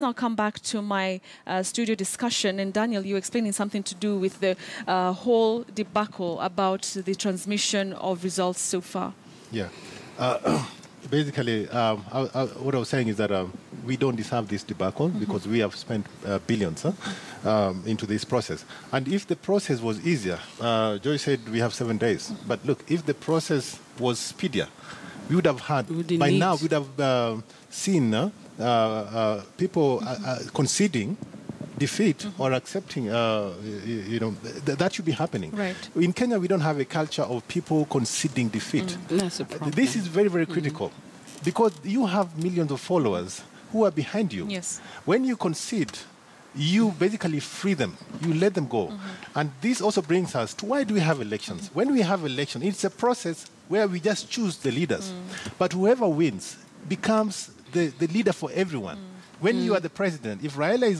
I'll come back to my studio discussion. And Daniel, you were explaining something to do with the whole debacle about the transmission of results so far. Yeah. Basically, what I was saying is that we don't deserve this debacle because we have spent billions into this process. And if the process was easier, Joy said we have 7 days. But look, if the process was speedier, we would have had, by now, we would have seen people conceding defeat or accepting, that should be happening. Right. In Kenya, we don't have a culture of people conceding defeat. That's a problem. This is very, very critical because you have millions of followers who are behind you. Yes. When you concede, you basically free them. You let them go. And this also brings us to why do we have elections? When we have elections, it's a process where we just choose the leaders. But whoever wins becomes the leader for everyone. When you are the president, if Raila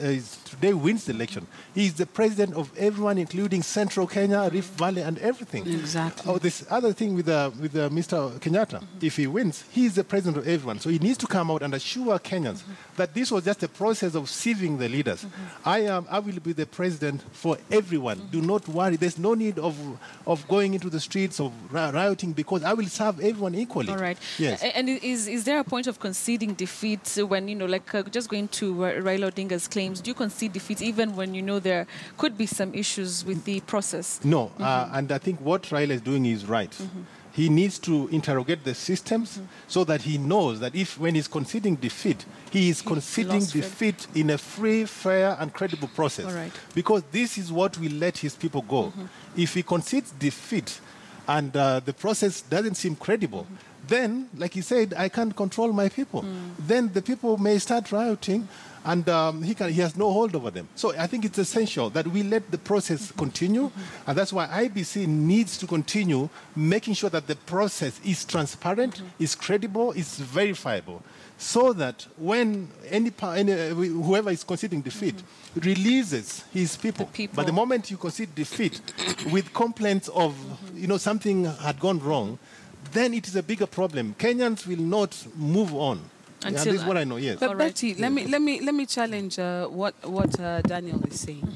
is today wins the election, he is the president of everyone, including Central Kenya, Rift Valley, and everything. Exactly. Oh, this other thing with Mr. Kenyatta, if he wins, he is the president of everyone. So he needs to come out and assure Kenyans that this was just a process of sieving the leaders. I will be the president for everyone. Do not worry. There's no need of going into the streets of rioting because I will serve everyone equally. All right. Yes. And is there a point of conceding defeat when, just going to Raila Odinga's claims, do you concede defeat even when you know there could be some issues with the process? No, and I think what Raila is doing is right. He needs to interrogate the systems so that he knows that when he's conceding defeat, he is conceding defeat in a free, fair, and credible process. All right. Because this is what will let his people go. If he concedes defeat and the process doesn't seem credible, then, like he said, I can't control my people. Then the people may start rioting, and he has no hold over them. So I think it's essential that we let the process continue, and that's why IBC needs to continue making sure that the process is transparent, is credible, is verifiable, so that when whoever is conceding defeat releases his people. But the moment you concede defeat with complaints of something had gone wrong, then it is a bigger problem. Kenyans will not move on. This is what I know, yes. But Betty, let me challenge what Daniel is saying.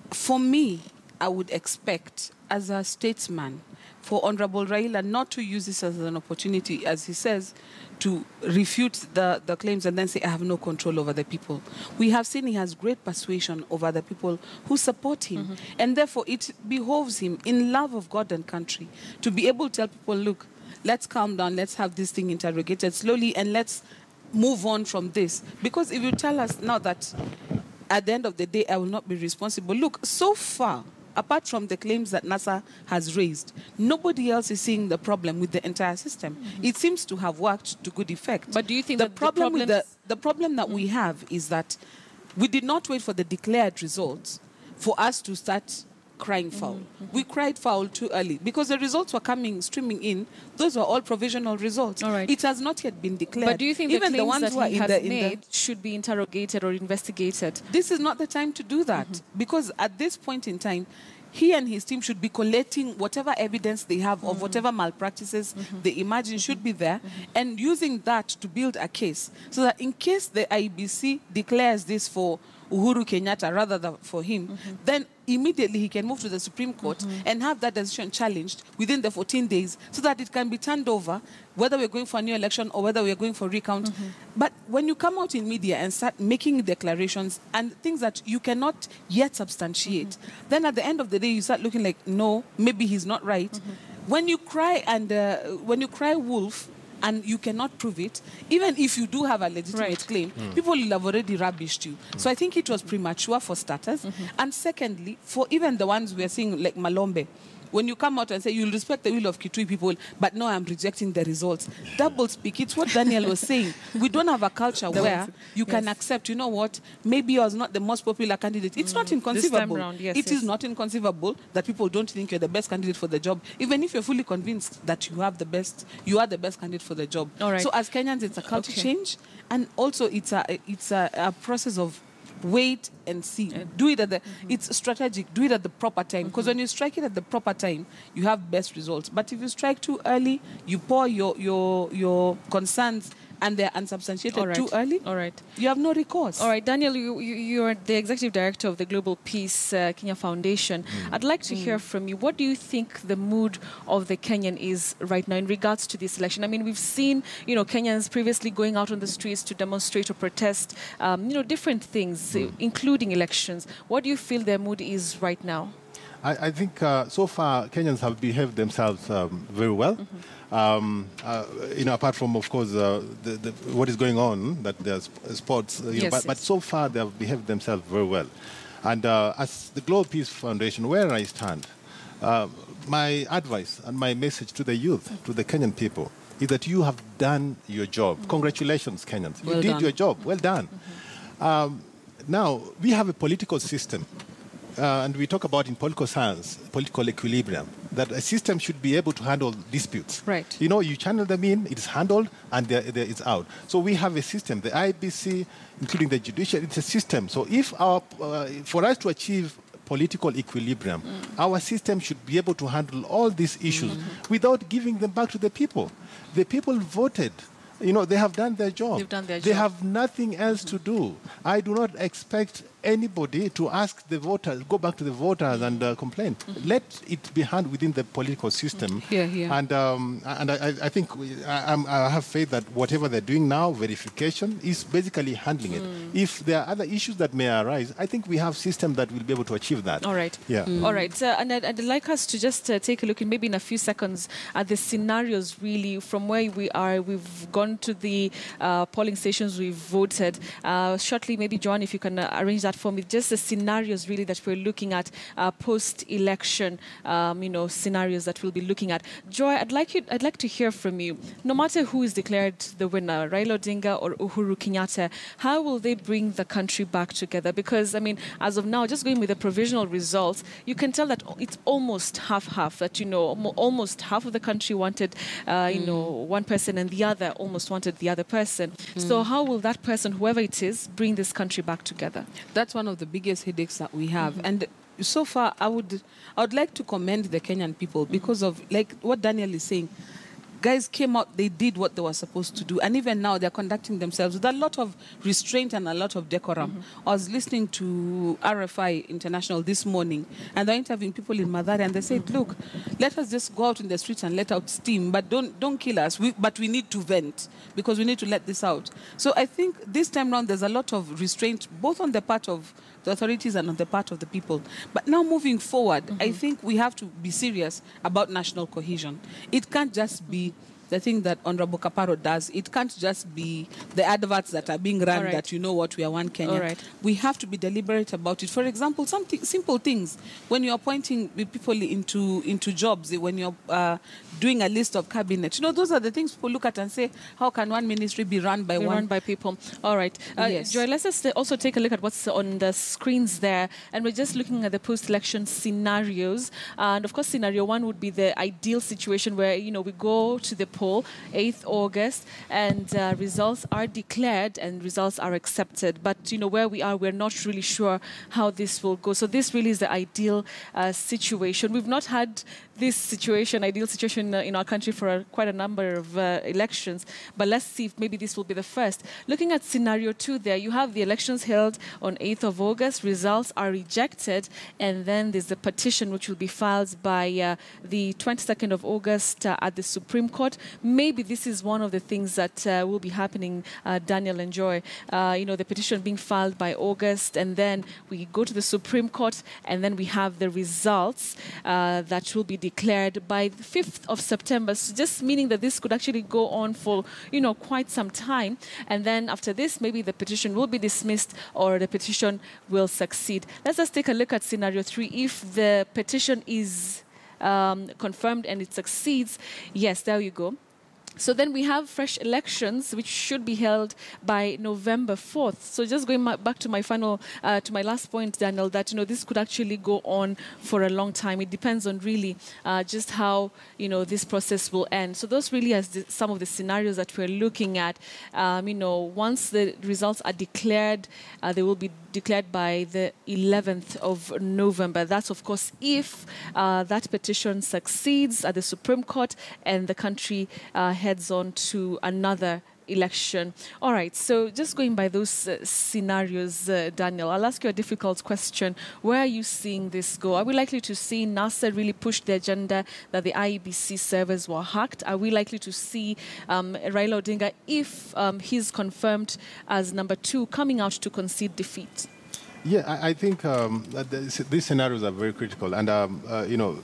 For me, I would expect, as a statesman, for Honorable Raila not to use this as an opportunity, as he says, to refute the claims and then say, I have no control over the people. We have seen he has great persuasion over the people who support him. And therefore, it behoves him, in love of God and country, to be able to tell people, look, let's calm down, let's have this thing interrogated slowly, and let's move on from this. Because if you tell us now that at the end of the day, I will not be responsible. Look, so far, apart from the claims that NASA has raised, nobody else is seeing the problem with the entire system. It seems to have worked to good effect. But do you think the problem that we have is that we did not wait for the declared results for us to start crying foul. We cried foul too early because the results were streaming in. Those were all provisional results. All right. It has not yet been declared. But do you think even the claims ones that he has made the should be interrogated or investigated? This is not the time to do that because at this point in time, he and his team should be collating whatever evidence they have of whatever malpractices they imagine should be there and using that to build a case so that in case the IBC declares this for Uhuru Kenyatta rather than for him, then immediately he can move to the Supreme Court and have that decision challenged within the 14 days so that it can be turned over, whether we're going for a new election or whether we're going for recount. But when you come out in media and start making declarations and things that you cannot yet substantiate, then at the end of the day, you start looking like, no, maybe he's not right. When you cry and when you cry wolf, and you cannot prove it, even if you do have a legitimate claim, people will have already rubbished you. So I think it was premature for starters. And secondly, for even the ones we are seeing like Malombe, when you come out and say you'll respect the will of Kitui people, but no, I'm rejecting the results. Double speak. It's what Daniel was saying. We don't have a culture where you can accept, you know what, maybe I was not the most popular candidate. It's not inconceivable. It is not inconceivable that people don't think you're the best candidate for the job, even if you're fully convinced that you are the best candidate for the job. All right. So as Kenyans, it's a culture change, and also it's a process of wait and see. Do it at the, it's strategic. Do it at the proper time. Because when you strike it at the proper time, you have best results. But if you strike too early, you pour your concerns and they're unsubstantiated All right. too early, All right. you have no recourse. All right, Daniel, you are the executive director of the Global Peace Kenya Foundation. I'd like to hear from you. What do you think the mood of the Kenyan is right now in regards to this election? I mean, we've seen, Kenyans previously going out on the streets to demonstrate or protest, different things, including elections. What do you feel their mood is right now? I think so far Kenyans have behaved themselves very well. Apart from, of course, what is going on, that there's sports, but so far they have behaved themselves very well. And as the Global Peace Foundation, where I stand, my advice and my message to the youth, to the Kenyan people, is that you have done your job. Congratulations, Kenyans. You did your job. Well done. Now, we have a political system. And we talk about in political science, political equilibrium, that a system should be able to handle disputes. Right. You channel them in, it's handled, and it's out. So we have a system, the IBC, including the judiciary, it's a system. So if for us to achieve political equilibrium, our system should be able to handle all these issues without giving them back to the people. The people voted. They have done their job. They've done their job. They have nothing else to do. I do not expect anybody to ask the voters, go back to the voters and complain. Let it be handled within the political system. And I think I have faith that whatever they're doing now, verification, is basically handling it. If there are other issues that may arise, I think we have systems that will be able to achieve that. All right. Yeah. All right. And I'd like us to just take a look in maybe in a few seconds at the scenarios really from where we are. We've gone to the polling stations, we've voted. Shortly, maybe, John, if you can arrange that for me, just the scenarios really that we're looking at, post-election, scenarios that we'll be looking at. Joy, I'd like to hear from you. No matter who is declared the winner, Raila Odinga or Uhuru Kenyatta, how will they bring the country back together? Because, I mean, as of now, just going with the provisional results, you can tell that it's almost half-half, that, almost half of the country wanted, one person and the other almost wanted the other person. So how will that person, whoever it is, bring this country back together? That's one of the biggest headaches that we have. And so far, I would like to commend the Kenyan people because of, like what Daniel is saying, guys came out, they did what they were supposed to do. And even now, they're conducting themselves with a lot of restraint and a lot of decorum. I was listening to RFI International this morning, and they're interviewing people in Mathare, and they said, look, let us just go out in the streets and let out steam, but don't kill us. But we need to vent, because we need to let this out. So I think this time around, there's a lot of restraint, both on the part of the authorities and on the part of the people. But now moving forward, I think we have to be serious about national cohesion. It can't just be the thing that Honorable Kaparo does. It can't just be the adverts that are being run that we are one Kenya. We have to be deliberate about it. For example, simple things. When you're appointing people into jobs, when you're doing a list of cabinet, those are the things people look at and say, how can one ministry be run by run by people? All right. Yes. Joy, let's just also take a look at what's on the screens there. And we're just looking at the post-election scenarios. And of course, scenario one would be the ideal situation where, we go to the poll 8th August and results are declared and results are accepted. But, where we are, we're not really sure how this will go. So this really is the ideal situation. We've not had this ideal situation in our country for quite a number of elections. But let's see if maybe this will be the first. Looking at scenario two there, you have the elections held on 8th of August, results are rejected, and then there's the petition which will be filed by the 22nd of August at the Supreme Court. Maybe this is one of the things that will be happening, Daniel and Joy. The petition being filed by August, and then we go to the Supreme Court, and then we have the results that will be declared by the 5th of September. So just meaning that this could actually go on for, quite some time. And then after this, maybe the petition will be dismissed or the petition will succeed. Let's just take a look at scenario three. If the petition is confirmed and it succeeds, yes, there you go. So then we have fresh elections, which should be held by November 4th. So just going back to my last point, Daniel, that, this could actually go on for a long time. It depends on really just how, this process will end. So those really are some of the scenarios that we're looking at. Once the results are declared, they will be declared by the 11th of November. That's, of course, if that petition succeeds at the Supreme Court and the country heads on to another election. All right, so just going by those scenarios, Daniel, I'll ask you a difficult question. Where are you seeing this go? Are we likely to see NASA really push the agenda that the IEBC servers were hacked? Are we likely to see Raila Odinga, if he's confirmed as number 2, coming out to concede defeat? Yeah, I think that these scenarios are very critical, and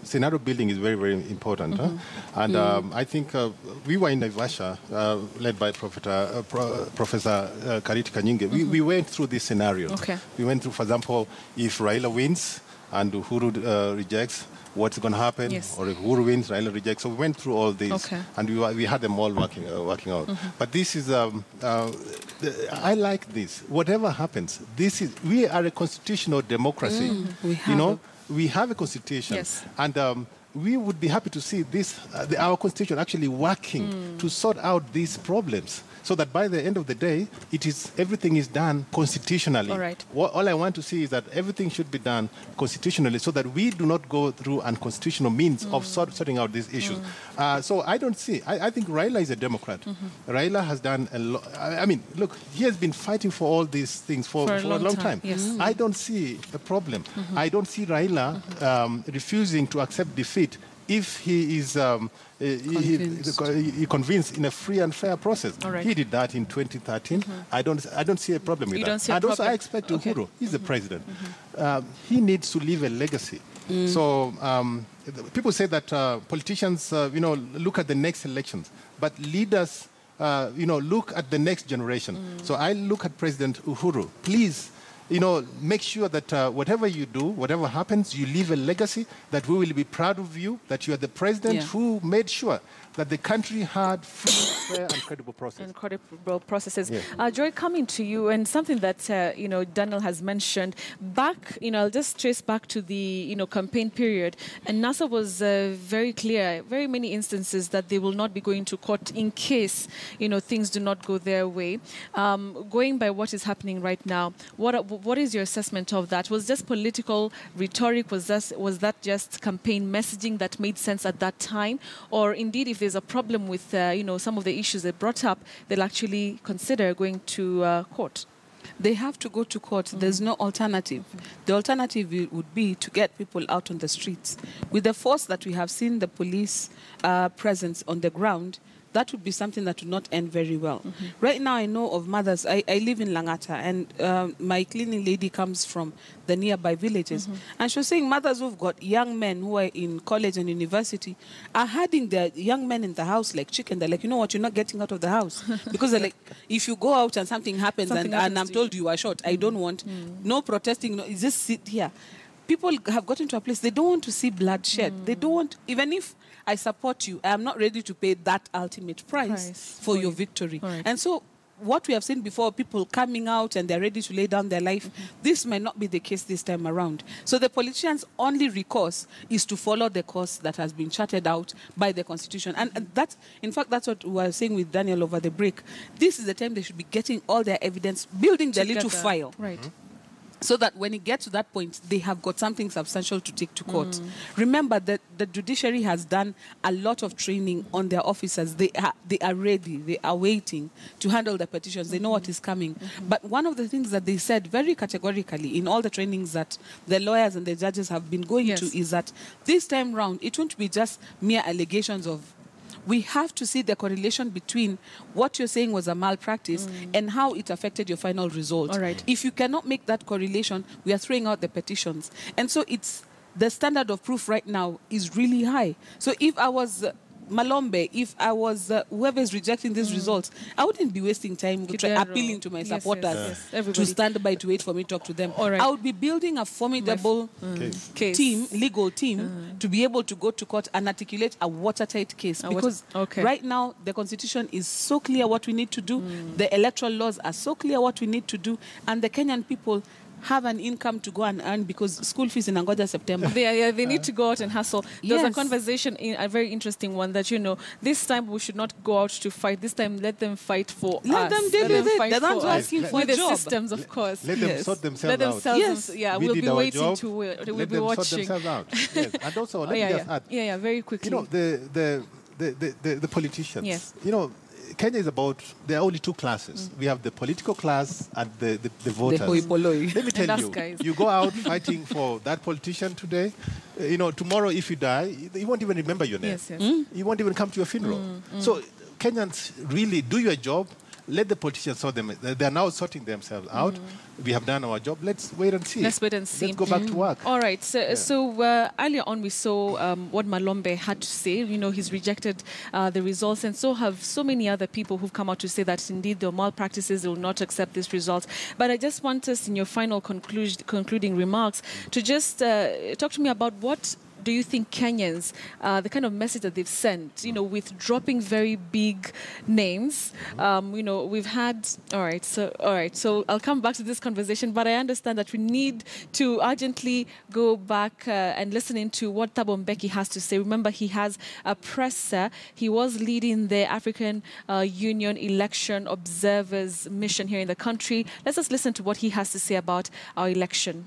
scenario building is very, very important. And I think we were in Naivasha, led by Professor Kariti Kanyinge. We went through this scenario. Okay. We went through, for example, if Raila wins and Uhuru rejects, what's going to happen? Yes. Or if Uhuru wins, Raila rejects. So we went through all this, and we had them all working out. But this is, I like this. Whatever happens, we are a constitutional democracy. We have a constitution, yes. And we would be happy to see this, our constitution actually working to sort out these problems, so that by the end of the day, everything is done constitutionally. All right. All I want to see is that everything should be done constitutionally, so that we do not go through unconstitutional means of sorting out these issues. So I don't see. I think Raila is a Democrat. Raila has done a lot. I mean, look, he has been fighting for all these things for a long time. Yes. I don't see a problem. I don't see Raila refusing to accept defeat if he is convinced in a free and fair process. Right. He did that in 2013. I don't see a problem with You that. don't see a And also, problem? I expect Uhuru. He's the president. He needs to leave a legacy. So people say that politicians, look at the next elections, but leaders, look at the next generation. So I look at President Uhuru. Please, make sure that whatever you do, whatever happens, you leave a legacy that we will be proud of you, that you are the president who made sure that the country had free, fair, and credible process. And credible processes. Yeah. Joy, coming to you, and something that, Daniel has mentioned, back, I'll just trace back to the, campaign period, and NASA was very clear, very many instances that they will not be going to court in case, things do not go their way. Going by what is happening right now, what is your assessment of that? Was just political rhetoric? Was that just campaign messaging that made sense at that time? Or indeed, if there's a problem with, some of the issues they brought up, they'll actually consider going to court? They have to go to court. There's no alternative. The alternative would be to get people out on the streets. With the force that we have seen the police presence on the ground, that would be something that would not end very well. Right now, I know of mothers. I live in Langata, and my cleaning lady comes from the nearby villages. And she was saying mothers who've got young men who are in college and university are hiding their young men in the house like chicken. They're like, you know what, you're not getting out of the house. Because they're like, if you go out and something happens, and I'm told you are shot, I don't want, no protesting, no, just sit here. People have gotten to a place, they don't want to see bloodshed. They don't want, even if I support you, I am not ready to pay that ultimate price for your victory. Right. And so what we have seen before, people coming out and they're ready to lay down their life, this might not be the case this time around. So the politicians' only recourse is to follow the course that has been charted out by the Constitution. And that, in fact, that's what we were saying with Daniel over the break. This is the time they should be getting all their evidence, building their little file. Right. So that when it gets to that point, they have got something substantial to take to court. Remember that the judiciary has done a lot of training on their officers. They are ready. They are waiting to handle the petitions. They know what is coming. But one of the things that they said very categorically in all the trainings that the lawyers and the judges have been going to is that this time round, it won't be just mere allegations of. We have to see the correlation between what you're saying was a malpractice and how it affected your final result. All right. If you cannot make that correlation, we are throwing out the petitions. And so the standard of proof right now is really high. So if I was Malombe, if I was whoever is rejecting these results, I wouldn't be wasting time appealing to my supporters to stand by to wait for me to talk to them. Right. I would be building a formidable legal team, to be able to go to court and articulate a watertight case. Because right now, the Constitution is so clear what we need to do, the electoral laws are so clear what we need to do, and the Kenyan people have an income to go and earn because school fees in Angoja September. They need to go out and hustle. There's a conversation, a very interesting one, that, this time we should not go out to fight. This time let them fight for us. Let them deal with it. They're not asking for a the job. systems, of course. Let them sort themselves out. We we'll be waiting job. to we'll let be them watching. sort themselves out. Yes. And also, let me just add. Very quickly. The politicians. Kenya is about, there are only two classes. We have the political class and the voters. The hoi polloi. Let me tell you, guys. you go out fighting for that politician today, you know, tomorrow if you die, he won't even remember your name. Yes, yes. He won't even come to your funeral. So Kenyans, really do your job. Let the politicians sort them. They are now sorting themselves out. We have done our job. Let's wait and see. Let's wait and see. Let's go back to work. All right. So earlier on, we saw what Malombe had to say. You know, he's rejected the results, and so have so many other people who've come out to say that indeed there are malpractices. They will not accept this result. But I just want us, in your final concluding remarks, to just talk to me about what do you think Kenyans, the kind of message that they've sent, you know, with dropping very big names, you know, we've had, all right, so I'll come back to this conversation, but I understand that we need to urgently go back and listen into what Thabo Mbeki has to say. Remember, he has a presser. He was leading the African Union Election Observers Mission here in the country. Let's just listen to what he has to say about our election.